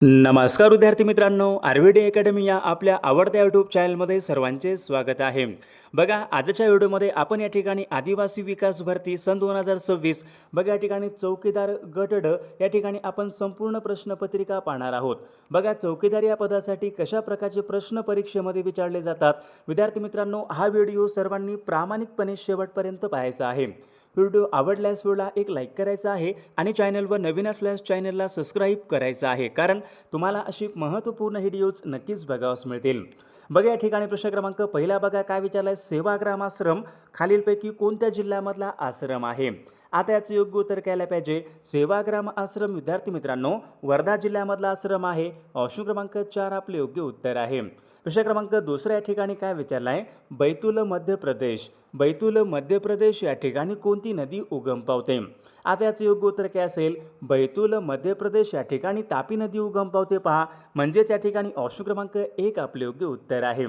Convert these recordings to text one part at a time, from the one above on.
नमस्कार विद्यार्थी मित्रांनो, आरव्हीडी अकॅडमी या आपल्या आवडत्या यूट्यूब चॅनलमध्ये सर्वांचे स्वागत आहे. बघा, आजच्या व्हिडिओमध्ये आपण या ठिकाणी आदिवासी विकास भरती सन 2026 बघा या ठिकाणी चौकीदार गट ड या ठिकाणी आपण संपूर्ण प्रश्नपत्रिका पाहणार आहोत. बघा, चौकीदार या पदासाठी कशा प्रकारचे प्रश्न परीक्षेमध्ये विचारले जातात. विद्यार्थी मित्रांनो, हा व्हिडिओ सर्वांनी प्रामाणिकपणे शेवटपर्यंत पाहायचा आहे. व्हिडिओ आवडल्यास व्हिडिओला एक लाईक करायचा आहे आणि चॅनलवर नवीन असल्यास चॅनलला सबस्क्राईब करायचं आहे, कारण तुम्हाला अशी महत्त्वपूर्ण व्हिडिओज नक्कीच बघावयास मिळतील. बघा, या ठिकाणी प्रश्न क्रमांक पहिला बघा काय विचारलाय. सेवाग्राम आश्रम खालीलपैकी कोणत्या जिल्ह्यामधला आश्रम आहे. आता याचं योग्य उत्तर काय पाहिजे. सेवाग्राम आश्रम विद्यार्थी मित्रांनो वर्धा जिल्ह्यामधला आश्रम आहे. ऑप्शन क्रमांक 4 आपले योग्य उत्तर आहे. प्रश्न क्रमांक दुसऱ्या या ठिकाणी काय विचारलाय. बैतूल मध्य प्रदेश, बैतूल मध्य प्रदेश या ठिकाणी कोणती नदी उगम पावते. आता याचं योग्य उत्तर काय असेल. बैतूल मध्य प्रदेश या ठिकाणी तापी नदी उगम पावते पहा, म्हणजेच या ठिकाणी ऑप्शन क्रमांक 1 आपले योग्य उत्तर आहे.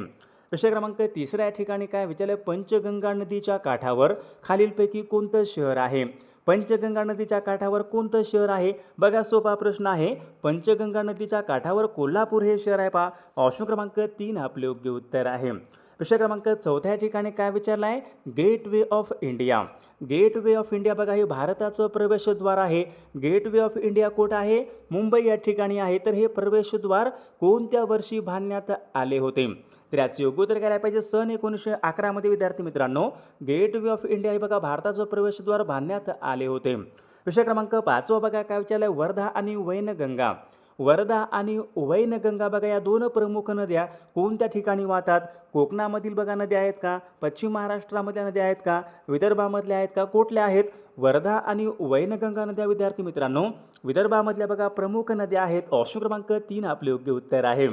प्रश्न क्रमांक तिसऱ्या या ठिकाणी काय विचारले. पंचगंगा नदीच्या काठावर खालीलपैकी कोणतं शहर आहे. पंचगंगा नदीच्या काठावर कोणतं शहर आहे. बघा, सोपा प्रश्न आहे. पंचगंगा नदीच्या काठावर कोल्हापूर हे शहर आहे पहा. ऑप्शन क्रमांक 3 आपले योग्य उत्तर आहे. प्रश्न क्रमांक चौथ्या ठिकाणी काय विचारला आहे. Gateway of India, gateway of India बघा हे भारताचं प्रवेशद्वार आहे. गेट वे ऑफ इंडिया कोठ आहे. मुंबई या ठिकाणी आहे. तर हे प्रवेशद्वार कोणत्या वर्षी बांधण्यात आले होते. तर याचे योग्य उत्तर काय पाहिजे. सन 1911 मध्ये विद्यार्थी मित्रांनो गेट वे ऑफ इंडिया हे बघा भारताचं प्रवेशद्वार बांधण्यात आले होते. प्रश्न क्रमांक 5 बघा काय विचारलाय. वर्धा आणि वैनगंगा, वर्धा आणि वैनगंगा बघा या दोन प्रमुख नद्या कोणत्या ठिकाणी वाहतात. कोकणामधील बघा नद्या आहेत का. पश्चिम महाराष्ट्रामधल्या नद्या आहेत का. विदर्भामधल्या आहेत का. कुठल्या आहेत. वर्धा आणि वैनगंगा नद्या विद्यार्थी मित्रांनो विदर्भामधल्या बघा प्रमुख नद्या आहेत. ऑप्शन क्रमांक 3 आपले योग्य उत्तर आहे.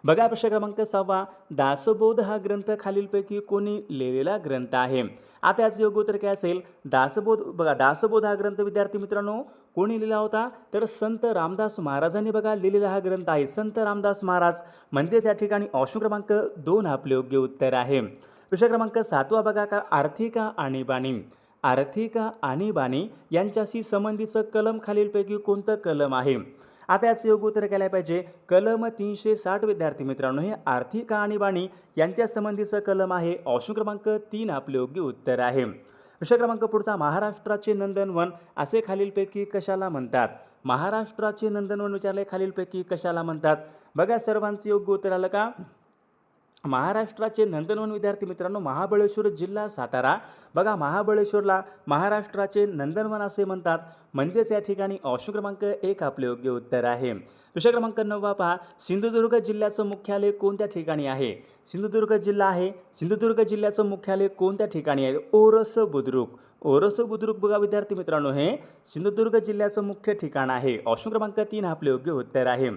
बघा, प्रश्न क्रमांक 6 दासबोध हा ग्रंथ खालीलपैकी कोणी लिहिलेला ग्रंथ आहे. आता याचं योग्य उत्तर काय असेल. दासबोध बघा दासबोध हा ग्रंथ विद्यार्थी मित्रांनो कोणी लिहिला होता. तर संत रामदास महाराजांनी बघा लिहिलेला हा ग्रंथ आहे. संत रामदास महाराज, म्हणजेच या ठिकाणी ऑप्शन क्रमांक 2 आपले योग्य उत्तर आहे. प्रश्न क्रमांक 7 बघा का आर्थिक आणीबाणी, आर्थिक आणीबाणी यांच्याशी संबंधीचं कलम खालीलपैकी कोणतं कलम आहे. आता याचं योग्य उत्तर केलं पाहिजे. कलम 360 विद्यार्थी मित्रांनो हे आर्थिक आणीबाणी यांच्या संबंधीचं कलम आहे. ऑप्शन क्रमांक 3 आपले योग्य उत्तर आहे. प्रश्न क्रमांक पुढचा. महाराष्ट्राचे नंदनवन असे खालीलपैकी कशाला म्हणतात. महाराष्ट्राचे नंदनवन विचारले खालीलपैकी कशाला म्हणतात. बघा, सर्वांचं योग्य उत्तर आलं का. महाराष्ट्राचे नंदनवन विद्यार्थी मित्रांनो महाबळेश्वर जिल्हा सातारा बघा महाबळेश्वरला महाराष्ट्राचे नंदनवन असे म्हणतात, म्हणजेच या ठिकाणी ऑप्शन क्रमांक 1 आपले योग्य उत्तर आहे. प्रश्न क्रमांक 9 पहा. सिंधुदुर्ग जिल्ह्याचं मुख्यालय कोणत्या ठिकाणी आहे. सिंधुदुर्ग जिल्हा आहे. सिंधुदुर्ग जिल्ह्याचं मुख्यालय कोणत्या ठिकाणी आहे. ओरस बुद्रुक, ओरस बुद्रुक बघा विद्यार्थी मित्रांनो हे सिंधुदुर्ग जिल्ह्याचं मुख्य ठिकाण आहे. ऑप्शन क्रमांक 3 आपले योग्य उत्तर आहे.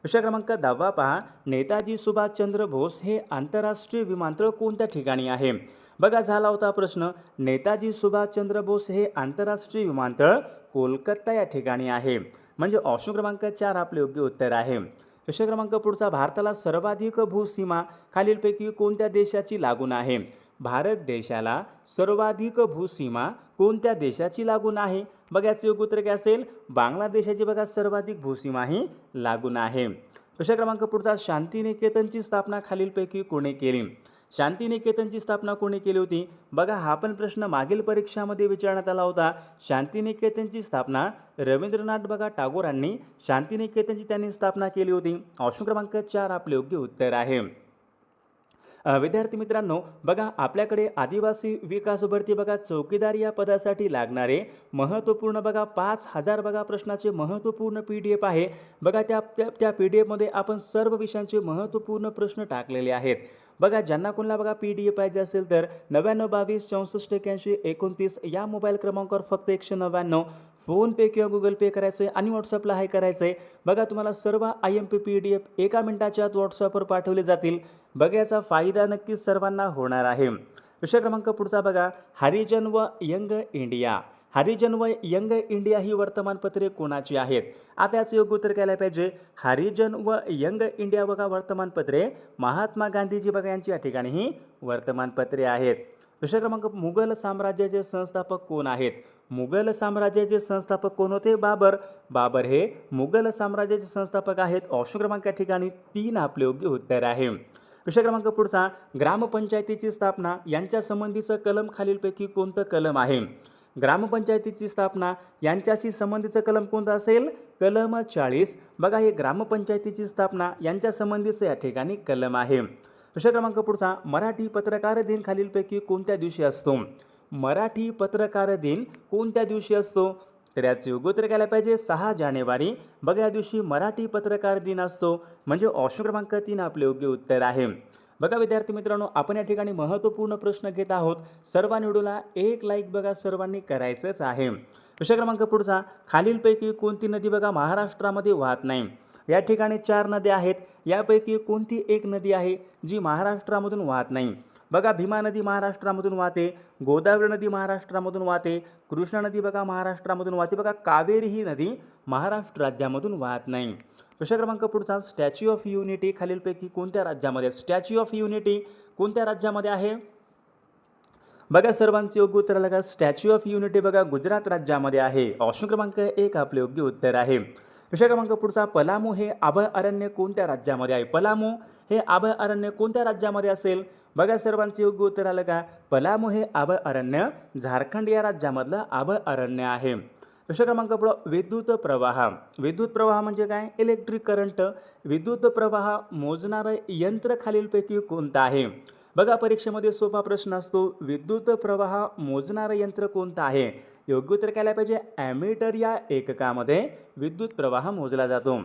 प्रश्न क्रमांक 10 पहा. नेताजी सुभाषचंद्र बोस हे आंतरराष्ट्रीय विमानतळ कोणत्या ठिकाणी आहे. बघा, झाला होता प्रश्न. नेताजी सुभाषचंद्र बोस हे आंतरराष्ट्रीय विमानतळ कोलकाता या ठिकाणी आहे, म्हणजे ऑप्शन क्रमांक 4 आपले योग्य उत्तर आहे. प्रश्न क्रमांक पुढचा. भारताला सर्वाधिक भूसीमा खालीलपैकी कोणत्या देशाची लागून आहे. भारत देशाला सर्वाधिक भूसीमा कोणत्या देशाची लागून आहे. बघा, याचे योग्य उत्तर काय असेल. बांगलादेशाची बघा सर्वाधिक भूसीमा ही लागून आहे. प्रश्न क्रमांक पुढचा. शांतिनिकेतनची स्थापना खालीलपैकी कोणी केली. शांतिनिकेतनची स्थापना कोणी केली होती. बघा, हा पण प्रश्न मागील परीक्षामध्ये विचारण्यात आला होता. शांतिनिकेतनची स्थापना रवींद्रनाथ बघा टागोरांनी शांतिनिकेतनची त्यांनी स्थापना केली होती. ऑप्शन क्रमांक 4 आपले योग्य उत्तर आहे. विद्यार्थी मित्रांनो बघा, आपल्याकडे आदिवासी विकास भरती बघा चौकीदार या पदासाठी लागणारे महत्त्वपूर्ण बघा 5000 बघा प्रश्नाचे महत्त्वपूर्ण PDF आहे. बघा, त्या PDF मध्ये आपण सर्व विषयांचे महत्त्वपूर्ण प्रश्न टाकलेले आहेत. बघा, ज्यांना कोणाला बघा PDF पाहिजे असेल तर 9922 64 81 29 या मोबाईल क्रमांकावर फक्त 199 फोनपे किंवा गुगल पे करायचं आहे आणि व्हॉट्सअपला हाय करायचं आहे. बघा, तुम्हाला सर्व IMP PDF एका मिनिटाच्या आत व्हॉट्सअपवर पाठवले जातील. बघा, याचा फायदा नक्कीच सर्वांना होणार आहे. प्रश्न क्रमांक पुढचा बघा. हरिजन व यंग इंडिया, हरिजन व यंग इंडिया ही वर्तमानपत्रे कोणाची आहेत. आता याचं योग्य उत्तर काय पाहिजे. हरिजन व यंग इंडिया बघा वर्तमानपत्रे महात्मा गांधीजी बघा यांची या ठिकाणी ही वर्तमानपत्रे आहेत. प्रश्न क्रमांक. मुघल साम्राज्याचे संस्थापक कोण आहेत. मुघल साम्राज्याचे संस्थापक कोण होते? बाबर. बाबर हे मुघल साम्राज्याचे संस्थापक आहेत. ऑप्शन क्रमांक या ठिकाणी 3 आपले योग्य उत्तर आहे. विषय क्रमांक पुढचा, ग्रामपंचायतीची स्थापना यांच्या संबंधीचं कलम खालीलपैकी कोणतं कलम आहे? ग्रामपंचायतीची स्थापना यांच्याशी संबंधीचं कलम कोणतं असेल? कलम 40. बघा, हे ग्रामपंचायतीची स्थापना यांच्या संबंधीचं या ठिकाणी कलम आहे. विषय क्रमांक पुढचा, मराठी पत्रकार दिन खालीलपैकी कोणत्या दिवशी असतो? मराठी पत्रकार दिन कोणत्या दिवशी असतो? तर याचे योग्य उत्तर काय पाहिजे? 6 जानेवारी. बघा, या दिवशी मराठी पत्रकार दिन असतो. म्हणजे ऑप्शन क्रमांक 3 आपले योग्य उत्तर आहे. बघा विद्यार्थी मित्रांनो, आपण या ठिकाणी महत्त्वपूर्ण प्रश्न घेत आहोत. सर्वांनी व्हिडिओला एक लाईक बघा सर्वांनी करायचंच आहे. विषय क्रमांक पुढचा, खालीलपैकी कोणती नदी बघा महाराष्ट्रामध्ये वाहत नाही? या ठिकाणी 4 नद्या आहेत. यापैकी कोणती एक नदी आहे जी महाराष्ट्रामधून वाहत नाही? बघा, भीमा नदी महाराष्ट्रामधून वाहते, गोदावरी नदी महाराष्ट्रामधून वाहते, कृष्णा नदी बघा महाराष्ट्रामधून वाहते. बघा, कावेरी ही नदी महाराष्ट्र राज्यामधून वाहत नाही. विषय क्रमांक पुढचा, स्टॅच्यू ऑफ युनिटी खालीलपैकी कोणत्या राज्यामध्ये? स्टॅच्यू ऑफ युनिटी कोणत्या राज्यामध्ये आहे? बघा, सर्वांचे योग्य उत्तर आलं का? स्टॅच्यू ऑफ युनिटी बघा गुजरात राज्यामध्ये आहे. ऑप्शन क्रमांक 1 आपले योग्य उत्तर आहे. विषय क्रमांक पुढचा, पलामू हे आभळ अरण्य कोणत्या राज्यामध्ये आहे? पलामू हे आभळ अरण्य कोणत्या राज्यामध्ये असेल? बघा, सर्वांचे योग्य उत्तर आलं का? पलामू हे आभळ अरण्य झारखंड या राज्यामधलं आभळ अरण्य आहे. विषय क्रमांक पुढं, विद्युत प्रवाह. विद्युत प्रवाह म्हणजे काय? Electric current. विद्युत प्रवाह मोजणारं यंत्र खालीलपैकी कोणतं आहे? बघा, परीक्षेमध्ये सोपा प्रश्न असतो. विद्युत प्रवाह मोजणारं यंत्र कोणतं आहे? योग्य उत्तर काय पाहिजे? ॲमीटर या एककामध्ये विद्युत प्रवाह मोजला जातो.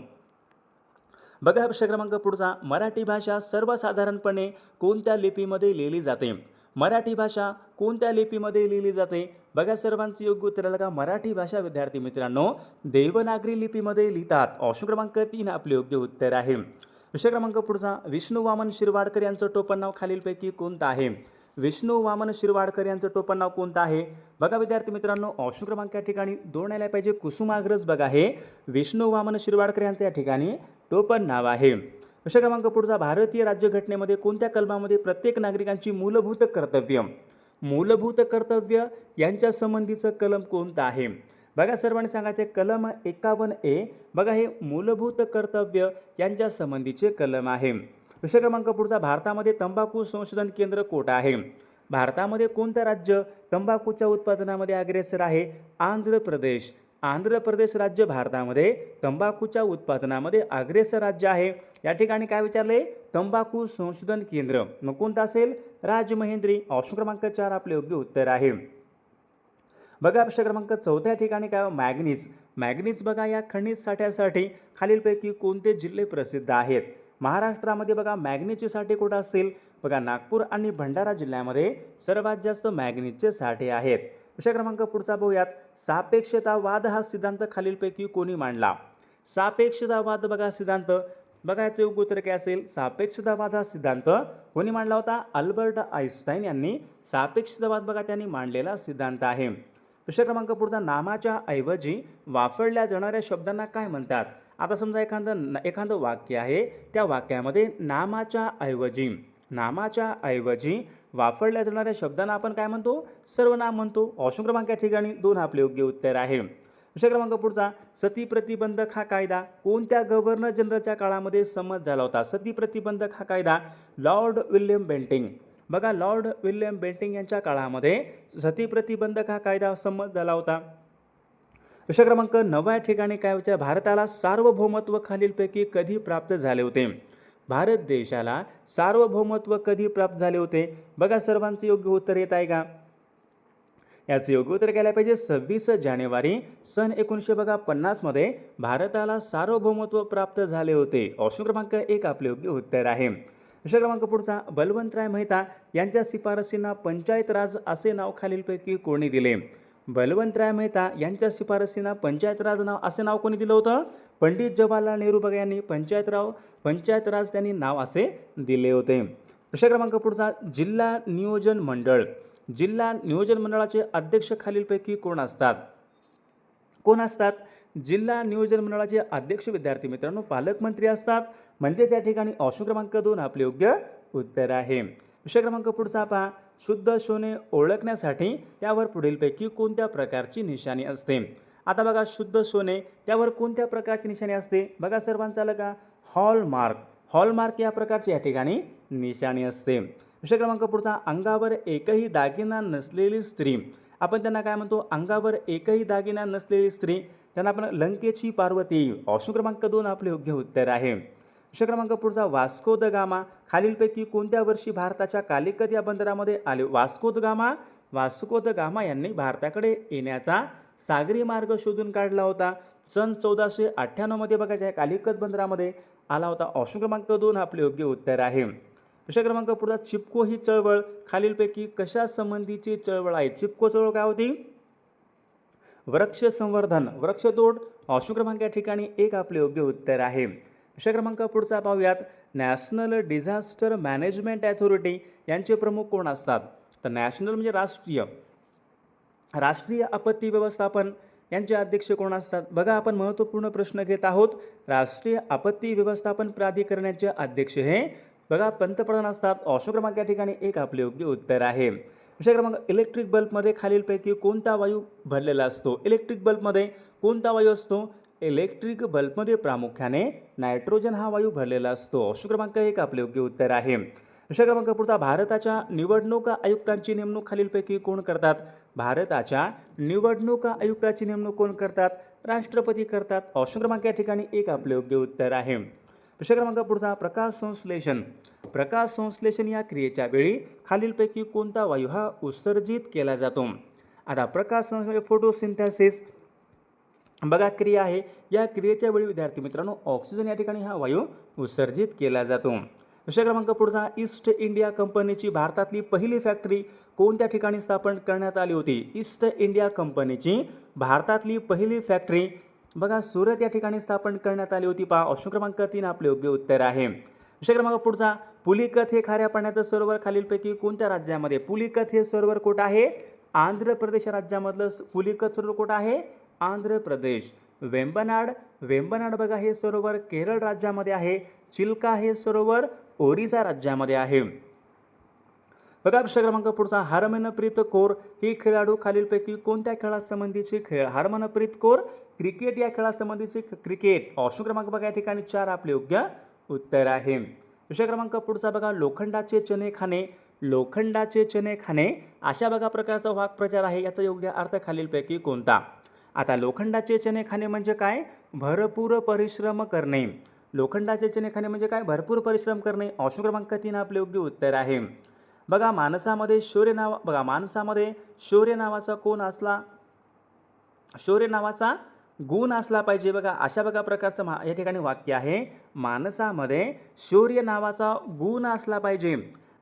बघा, विषय क्रमांक पुढचा, मराठी भाषा सर्वसाधारणपणे कोणत्या लिपीमध्ये लिहिली जाते? मराठी भाषा कोणत्या लिपीमध्ये लिहिली जाते? बघा, सर्वांचे योग्य उत्तर आलं का? मराठी भाषा विद्यार्थी मित्रांनो देवनागरी लिपीमध्ये लिहितात. ऑप्शन क्रमांक 3 आपले योग्य उत्तर आहे. विषय क्रमांक पुढचा, विष्णू वामन शिरवाडकर यांचं टोपण नाव खालीलपैकी कोणतं आहे? विष्णू वामन शिरवाडकर यांचं टोपण नाव कोणतं आहे? बघा विद्यार्थी मित्रांनो, ऑप्शन क्रमांक या ठिकाणी 2 आला पाहिजे. कुसुमाग्रज बघा, हे विष्णू वामन शिरवाडकर यांचं या ठिकाणी टोपण नाव आहे. विषय क्रमांक पुढचा, भारतीय राज्यघटनेमध्ये कोणत्या कलमामध्ये प्रत्येक नागरिकांची मूलभूत कर्तव्य यांच्या संबंधीचं कलम कोणतं आहे? बघा, सर्वांनी सांगायचे कलम 51A. बघा, हे मूलभूत कर्तव्य यांच्या संबंधीचे कलम आहे. विषय क्रमांक पुढचा, भारतामध्ये तंबाखू संशोधन केंद्र कोठे आहे? भारतामध्ये कोणतं राज्य तंबाखूच्या उत्पादनामध्ये अग्रेसर आहे? आंध्र प्रदेश. आंध्र प्रदेश राज्य भारतामध्ये तंबाखूच्या उत्पादनामध्ये अग्रेसर राज्य आहे. या ठिकाणी काय विचारले? तंबाखू संशोधन केंद्र. मग कोणतं असेल? राजमहेंद्री. ऑप्शन क्रमांक 4 आपले योग्य उत्तर आहे. बघा, विषय क्रमांक 4 ठिकाणी काय? मॅग्नीज. मॅग्नीज बघा, या खनिज साठ्यासाठी खालीलपैकी कोणते जिल्हे प्रसिद्ध आहेत? महाराष्ट्रामध्ये बघा मॅग्नीजचे साठे कुठे असतील? बघा, नागपूर आणि भंडारा जिल्ह्यामध्ये सर्वात जास्त मॅग्नीजचे साठे आहेत. विषय क्रमांक पुढचा बघूयात, सापेक्षतावाद हा सिद्धांत खालीलपैकी कोणी मांडला? सापेक्षतावाद बघा सिद्धांत. बघा, याचे योग्य उत्तर काय असेल? सापेक्षतावाद हा सिद्धांत कोणी मांडला होता? अल्बर्ट आइन्स्टाईन यांनी सापेक्षतावाद बघा त्यांनी मांडलेला सिद्धांत आहे. विषय क्रमांक पुढचा, नामाच्या ऐवजी वापरल्या जाणाऱ्या शब्दांना काय म्हणतात? आता समजा एखादं वाक्य आहे, त्या वाक्यामध्ये नामाच्या ऐवजी वापरल्या जाणाऱ्या शब्दांना आपण काय म्हणतो? सर्वनाम म्हणतो. ऑप्शन क्रमांक या ठिकाणी 2 आपले योग्य उत्तर आहे. विषय क्रमांक पुढचा, सती प्रतिबंधक हा कायदा कोणत्या गव्हर्नर जनरलच्या काळामध्ये संमत झाला होता? सती प्रतिबंधक हा कायदा लॉर्ड विल्यम बेंटिंग. बघा, लॉर्ड विल्यम बेंटिंग यांच्या काळामध्ये सती प्रतिबंधक हा कायदा संमत झाला होता. विषय क्रमांक 9 ठिकाणी काय विचार? भारताला सार्वभौमत्व खालीलपैकी कधी प्राप्त झाले होते? भारत देशाला सार्वभौमत्व कधी प्राप्त झाले होते? बघा, सर्वांचे योग्य उत्तर येत आहे का? याचे योग्य उत्तर केलं पाहिजे 26 जानेवारी सन 1950 मध्ये भारताला सार्वभौमत्व प्राप्त झाले होते. ऑप्शन क्रमांक 1 आपले योग्य उत्तर आहे. विषय क्रमांक पुढचा, बलवंतराय मेहता यांच्या शिफारसींना पंचायत राज असे नाव खालीलपैकी कोणी दिले? बलवंतराय मेहता यांच्या शिफारसींना पंचायत राज नाव असे नाव कोणी दिलं होतं? पंडित जवाहरलाल नेहरू बघा यांनी पंचायत राज त्यांनी नाव असे दिले होते. विषय क्रमांक पुढचा, जिल्हा नियोजन मंडळ. जिल्हा नियोजन मंडळाचे अध्यक्ष खालीलपैकी कोण असतात? जिल्हा नियोजन मंडळाचे अध्यक्ष विद्यार्थी मित्रांनो पालकमंत्री असतात. म्हणजेच या ठिकाणी ऑप्शन क्रमांक 2 आपले योग्य उत्तर आहे. विषय क्रमांक पुढचा पहा, शुद्ध सोने ओळखण्यासाठी त्यावर पुढीलपैकी कोणत्या प्रकारची निशाणी असते? आता बघा, शुद्ध सोने त्यावर कोणत्या प्रकारची निशाणी असते? बघा सर्वांचं आलं का? हॉलमार्क. हॉलमार्क या प्रकारची या ठिकाणी निशाणी असते. विषय क्रमांक पुढचा, अंगावर एकही दागिना नसलेली स्त्री, आपण त्यांना काय म्हणतो? अंगावर एकही दागिना नसलेली स्त्री, त्यांना आपण लंकेची पार्वती. ऑप्शन क्रमांक 2 आपले योग्य उत्तर आहे. विषय क्रमांक पुढचा, वास्को द गामा खालीलपैकी कोणत्या वर्षी भारताच्या कालिकत या बंदरामध्ये आले? वास्को द गामा यांनी भारताकडे येण्याचा सागरी मार्ग शोधून काढला होता. सन 1498 मध्ये बघा त्या कालिकत बंदरामध्ये आला होता. ऑप्शन क्रमांक 2 आपले योग्य उत्तर आहे. विषय क्रमांक पुढचा, चिपको ही चळवळ खालीलपैकी कशा संबंधीची चळवळ आहे? चिपको चळवळ काय होती? वृक्ष संवर्धन, वृक्षतोड. ऑप्शन क्रमांक या ठिकाणी 1 आपले योग्य उत्तर आहे. विषय क्रमांक पुढचा पाहूयात. नॅशनल डिझास्टर मॅनेजमेंट अथॉरिटी यांचे प्रमुख कोण असतात? तर नॅशनल म्हणजे राष्ट्रीय आपत्ती व्यवस्थापन यांचे अध्यक्ष कोण असतात? बघा, आपण महत्त्वपूर्ण प्रश्न घेत आहोत. राष्ट्रीय आपत्ती व्यवस्थापन प्राधिकरणाचे अध्यक्ष हे बघा पंतप्रधान असतात. ऑप्शन क्रमांक या ठिकाणी 1 आपले योग्य उत्तर आहे. विषय क्रमांक, इलेक्ट्रिक बल्बमध्ये खालीलपैकी कोणता वायू भरलेला असतो? इलेक्ट्रिक बल्बमध्ये कोणता वायू असतो? इलेक्ट्रिक बल्बमध्ये प्रामुख्याने नायट्रोजन हा वायू भरलेला असतो. ऑप्शन क्रमांक 1 आपले योग्य उत्तर आहे. विषय क्रमांक पुढचा, भारताच्या निवडणूक आयुक्तांची नेमणूक खालीलपैकी कोण करतात? भारताच्या निवडणूक आयुक्ताची नेमणूक कोण करतात? राष्ट्रपती करतात. ऑप्शन क्रमांक या ठिकाणी 1 आपले योग्य उत्तर आहे. विषय क्रमांक पुढचा, प्रकाश संश्लेषण या क्रियेच्या वेळी खालीलपैकी कोणता वायू हा उत्सर्जित केला जातो? आता प्रकाश संश्लेषण फोटोसिंथेसिस बघा क्रिया आहे. या क्रियेच्या वेळी विद्यार्थी मित्रांनो ऑक्सिजन या ठिकाणी हा वायू उत्सर्जित केला जातो. विषय क्रमांक पुढचा, ईस्ट इंडिया कंपनीची भारतातली पहिली फॅक्टरी कोणत्या ठिकाणी स्थापन करण्यात आली होती? ईस्ट इंडिया कंपनीची भारतातली पहिली फॅक्टरी बघा सुरत या ठिकाणी स्थापन करण्यात आली होती. पहा, ऑप्शन क्रमांक 3 आपले योग्य उत्तर आहे. विषय क्रमांक पुढचा, पुलिकत हे खाऱ्या पाण्याचं सरोवर खालीलपैकी कोणत्या राज्यामध्ये? पुलिकत हे सरोवर कुठं आहे? आंध्र प्रदेश राज्यामधलं पुलिकत सरोवर कुठं आहे? आंध्र प्रदेश. वेंबनाड बघा हे सरोवर केरळ राज्यामध्ये आहे. चिल्का हे सरोवर ओरिसा राज्यामध्ये आहे. बघा विषय क्रमांक पुढचा, हरमनप्रीत कौर ही खेळाडू खालीलपैकी कोणत्या खेळासंबंधीची खेळ? हरमनप्रीत कौर क्रिकेट या खेळासंबंधीची क्रिकेट. ऑप्शन क्रमांक बघा या ठिकाणी 4 आपले योग्य उत्तर आहे. विषय क्रमांक पुढचा बघा, लोखंडाचे चणे खाणे अशा बघा प्रकारचा वाक्प्रचार आहे. याचा योग्य अर्थ खालीलपैकी कोणता? आता लोखंडाचे चणे खाणे म्हणजे काय? भरपूर परिश्रम करणे. लोखंडाचे चणे खाणे म्हणजे काय? भरपूर परिश्रम करणे. ऑप्शन क्रमांक 3 आपले योग्य उत्तर आहे. बघा, माणसामध्ये शौर्य नावाचा गुण असला पाहिजे. बघा अशा बघा प्रकारचं या ठिकाणी वाक्य आहे. माणसामध्ये शौर्य नावाचा गुण असला पाहिजे.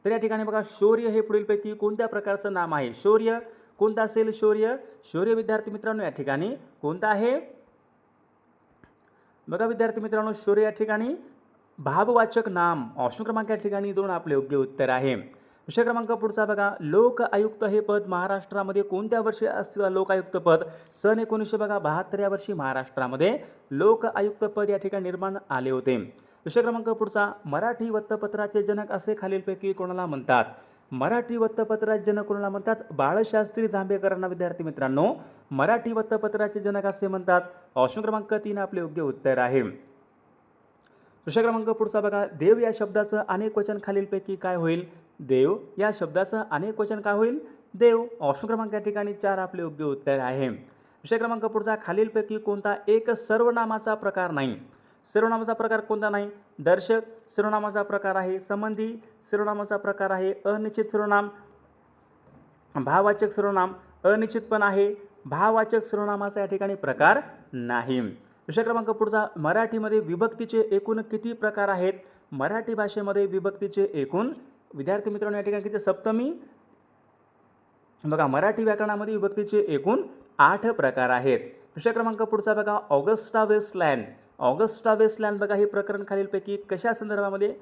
तर या ठिकाणी बघा, शौर्य हे पुढीलपैकी कोणत्या प्रकारचं नाम आहे? शौर्य कोणतं असेल? शौर्य विद्यार्थी मित्रांनो या ठिकाणी कोणतं आहे? बघा विद्यार्थी मित्रांनो, शौर्य या ठिकाणी भाववाचक नाम. ऑप्शन क्रमांक या ठिकाणी 2 आपले योग्य उत्तर आहे. विषय क्रमांक पुढचा बघा, लोक आयुक्त हे पद महाराष्ट्रामध्ये कोणत्या वर्षी अस्तित्वात? लोक आयुक्त पद सन 1972 या वर्षी महाराष्ट्रामध्ये लोक आयुक्त पद या ठिकाणी निर्माण आले होते. विषय क्रमांक पुढचा, मराठी वृत्तपत्राचे जनक असे खालीलपैकी कोणाला म्हणतात? मराठी वृत्तपत्राचे जनक कोणाला म्हणतात? बाळशास्त्री जांभेकरांना विद्यार्थी मित्रांनो मराठी वृत्तपत्राचे जनक असे म्हणतात. ऑप्शन क्रमांक 3 आपले योग्य उत्तर आहे. विषय क्रमांक पुढचा बघा, देव या शब्दाचं अनेक वचन खालीलपैकी काय होईल? देव या शब्दाचं अनेक वचन काय होईल? देव. ऑप्शन क्रमांक या ठिकाणी 4 आपले योग्य उत्तर आहे. विषय क्रमांक पुढचा, खालीलपैकी कोणता एक सर्वनामाचा प्रकार नाही? सर्वनामाचा प्रकार कोणता नाही? दर्शक सर्वनामाचा प्रकार आहे. संबंधी सर्वनामाचा प्रकार आहे. अनिश्चित सर्वनाम, भाववाचक सर्वनाम अनिश्चित पण आहे. भाववाचक सर्वनामाचा या ठिकाणी प्रकार नाही. विषय क्रमांक पुढचा, मराठीमध्ये विभक्तीचे एकूण किती प्रकार आहेत? मराठी भाषेमध्ये विभक्तीचे एकूण विद्यार्थी मित्रांनो या ठिकाणी किती? सप्तमी. बघा मराठी व्याकरणामध्ये विभक्तीचे एकूण 8 प्रकार आहेत. विषय क्रमांक पुढचा बघा, ऑगस्टा वेस्टलँड बघा हे प्रकरण खालीलपैकी कशा संदर्भामध्ये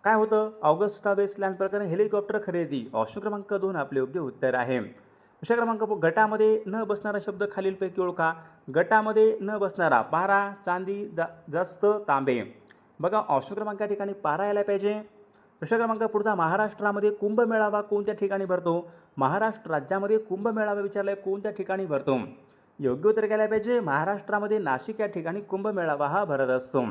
काय होतं? ऑगस्टा वेस्टलँड प्रकरण हेलिकॉप्टर खरेदी. ऑप्शन क्रमांक 2 आपले योग्य उत्तर आहे. विषय क्रमांक गटामध्ये न बसणारा शब्द खालीलपैकी ओळखा. गटामध्ये न बसणारा पारा, चांदी, जास्त, तांबे. बघा ऑप्शन क्रमांक या ठिकाणी पारा यायला पाहिजे. प्रश्न क्रमांक पुढचा, महाराष्ट्रामध्ये कुंभमेळावा कोणत्या ठिकाणी भरतो? महाराष्ट्र राज्यामध्ये कुंभमेळावा विचारलाय कोणत्या ठिकाणी भरतो? योग्य उत्तर घ्यायला पाहिजे, महाराष्ट्रामध्ये नाशिक या ठिकाणी कुंभमेळावा हा भरत असतो.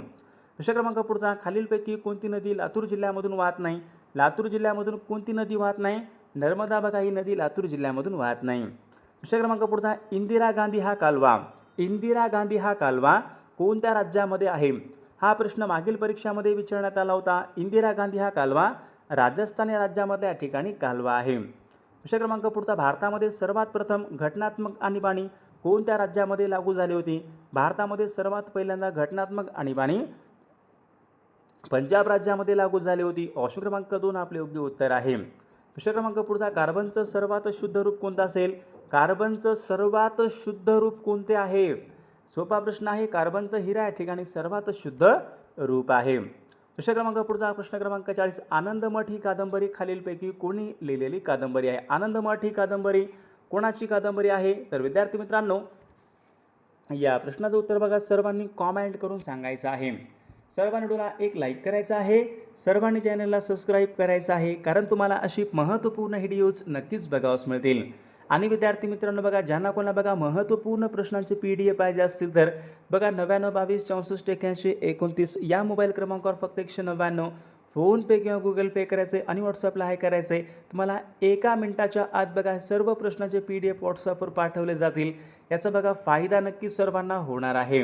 प्रश्न क्रमांक पुढचा, खालीलपैकी कोणती नदी लातूर जिल्ह्यामधून वाहत नाही? लातूर जिल्ह्यामधून कोणती नदी वाहत नाही? नर्मदा बघा ही नदी लातूर जिल्ह्यामधून वाहत नाही. प्रश्न क्रमांक पुढचा, इंदिरा गांधी हा कालवा कोणत्या राज्यामध्ये आहे? हा प्रश्न मागील परीक्षामध्ये विचारण्यात आला होता. इंदिरा गांधी हा कालवा राजस्थान या राज्यामधल्या या ठिकाणी कालवा आहे. प्रश्न क्रमांक पुढचा, भारतामध्ये सर्वात प्रथम घटनात्मक आणीबाणी कोणत्या राज्यामध्ये लागू झाली होती? भारतामध्ये सर्वात पहिल्यांदा घटनात्मक आणीबाणी पंजाब राज्यामध्ये लागू झाली होती. ऑप्शन क्रमांक 2 आपले योग्य उत्तर आहे. प्रश्न क्रमांक पुढचा, कार्बनचं सर्वात शुद्ध रूप कोणतं असेल? कार्बनचं सर्वात शुद्ध रूप कोणते आहे? सोपा प्रश्न आहे. कार्बनचं हिरा या ठिकाणी सर्वात शुद्ध रूप आहे. प्रश्न क्रमांक पुढचा, प्रश्न क्रमांक 40, आनंदमठ ही कादंबरी खालीलपैकी कोणी लिहिलेली कादंबरी आहे? आनंदमठ ही कादंबरी कोणाची कादंबरी आहे? तर विद्यार्थी मित्रांनो, या प्रश्नाचं उत्तर बघा सर्वांनी कॉमेंट करून सांगायचं आहे. सर्वांनी व्हिडिओला एक लाईक करायचं आहे, सर्वांनी चॅनलला सबस्क्राईब करायचं आहे, कारण तुम्हाला अशी महत्त्वपूर्ण व्हिडिओज नक्कीच बघावयास मिळतील. आणि विद्यार्थी मित्रांनो बघा, ज्यांना कोणाला बघा महत्त्वपूर्ण प्रश्नांचे PDF पाहिजे असतील तर बघा 99 22 64 81 29 या मोबाईल क्रमांकावर फक्त 199 फोनपे किंवा गुगल पे करायचे आणि व्हॉट्सअपला हाय करायचे. तुम्हाला 1 मिनिटाच्या आत बघा सर्व प्रश्नांचे PDF व्हॉट्सअपवर पाठवले जातील. याचा बघा फायदा नक्कीच सर्वांना होणार आहे.